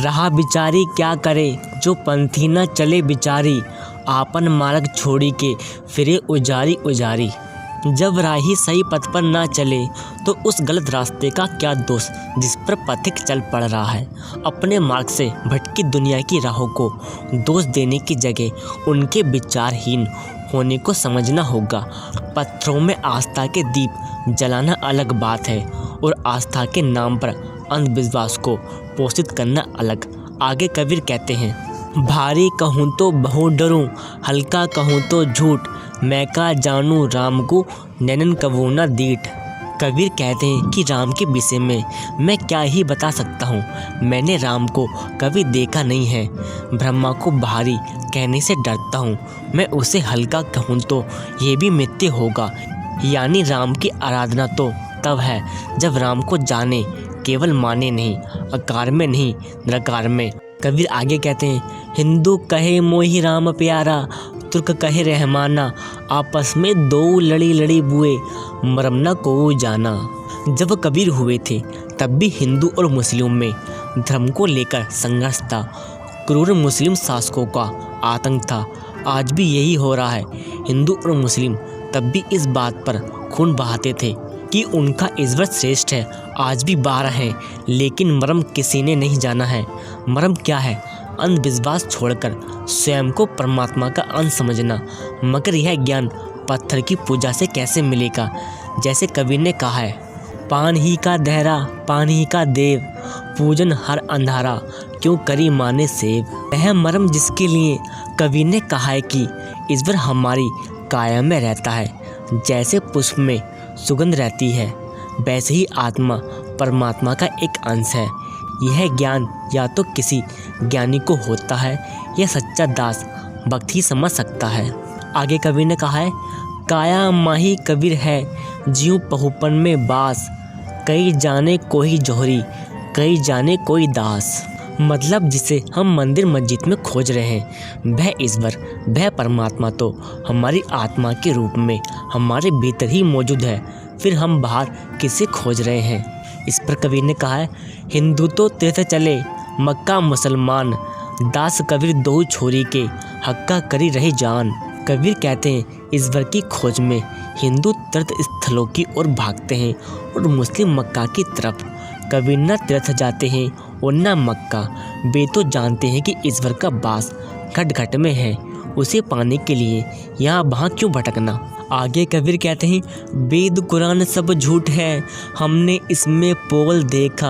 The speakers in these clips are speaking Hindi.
रहा बिचारी क्या करे, जो पंथी न चले बिचारी, आपन मार्ग छोड़ी के फिरे उजारी उजारी। जब राही सही पथ पर ना चले तो उस गलत रास्ते का क्या दोष जिस पर पथिक चल पड़ रहा है। अपने मार्ग से भटकी दुनिया की राहों को दोष देने की जगह उनके विचारहीन होने को समझना होगा। पत्थरों में आस्था के दीप जलाना अलग बात है और आस्था के नाम पर अंधविश्वास को पोषित करना अलग। आगे कबीर कहते हैं, भारी कहूँ तो बहु डरूँ, हल्का कहूँ तो झूठ, मैं का जानूँ राम को नैनन कबू न दीठ। कबीर कहते हैं कि राम के विषय में मैं क्या ही बता सकता हूँ। मैंने राम को कभी देखा नहीं है। ब्रह्मा को भारी कहने से डरता हूँ। मैं उसे हल्का कहूँ तो ये भी मिथ्य होगा। यानी राम की आराधना तो तब है जब राम को जाने, केवल माने नहीं, आकार में नहीं निराकार में। कबीर आगे कहते हैं, हिंदू कहे मोहि राम प्यारा, तुर्क कहे रहमाना, आपस में दो लड़ी लड़ी बुए, मरम न को जाना। जब कबीर हुए थे तब भी हिंदू और मुस्लिम में धर्म को लेकर संघर्ष था। क्रूर मुस्लिम शासकों का आतंक था। आज भी यही हो रहा है। हिंदू और मुस्लिम तब भी इस बात पर खून बहाते थे कि उनका ईश्वर श्रेष्ठ है। आज भी बहा रहे हैं, लेकिन मर्म किसी ने नहीं जाना है। मर्म क्या है? अंधविश्वास छोड़कर स्वयं को परमात्मा का अंश समझना। मगर यह ज्ञान पत्थर की पूजा से कैसे मिलेगा? जैसे कबीर ने कहा है, पान ही का दहरा पान ही का देव, पूजन हर अंधारा, क्यों करी माने सेव। यह मर्म जिसके लिए कबीर ने कहा है कि ईश्वर हमारी काया में रहता है। जैसे पुष्प में सुगंध रहती है, वैसे ही आत्मा परमात्मा का एक अंश है। यह ज्ञान या तो किसी ज्ञानी को होता है या सच्चा दास भक्त ही समझ सकता है। आगे कबीर ने कहा है, काया माही कबीर है, जीव पहुपन में बास, कई जाने कोई जोहरी, कई जाने कोई दास। मतलब जिसे हम मंदिर मस्जिद में खोज रहे हैं, वह ईश्वर, वह परमात्मा तो हमारी आत्मा के रूप में हमारे भीतर ही मौजूद है। फिर हम बाहर किसे खोज रहे हैं? इस पर कबीर ने कहा है, हिंदू तो तीर्थ चले, मक्का मुसलमान, दास कबीर दो छोरी के, हक्का करी रही जान। कबीर कहते हैं, ईश्वर की खोज में हिंदू तीर्थ स्थलों की ओर भागते हैं और मुस्लिम मक्का की तरफ। कबीर न तीर्थ जाते हैं और न मक्का। वे तो जानते हैं कि ईश्वर का वास घट घट में है। उसे पाने के लिए यहाँ वहाँ क्यों भटकना। आगे कबीर कहते हैं, वेद कुरान सब झूठ है, हमने इसमें पोल देखा,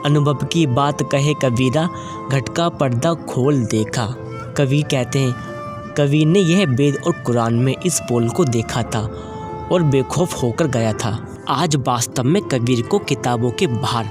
अनुभव की बात कहे कबीरा, घट का पर्दा खोल देखा। कबीर कहते हैं, कबीर ने यह वेद और कुरान में इस पोल को देखा था और बेखौफ होकर गया था। आज वास्तव में कबीर को किताबों के बाहर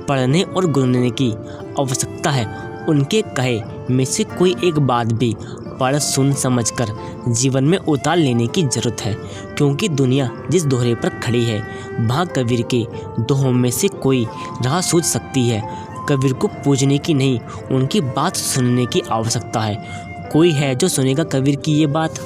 पढ़ने और गुनने की आवश्यकता है। उनके कहे में से कोई एक बात भी पढ़ सुन समझकर जीवन में उतार लेने की ज़रूरत है, क्योंकि दुनिया जिस दोहरे पर खड़ी है वहाँ कबीर के दोहों में से कोई राह सूझ सकती है। कबीर को पूजने की नहीं, उनकी बात सुनने की आवश्यकता है। कोई है जो सुनेगा कबीर की ये बात?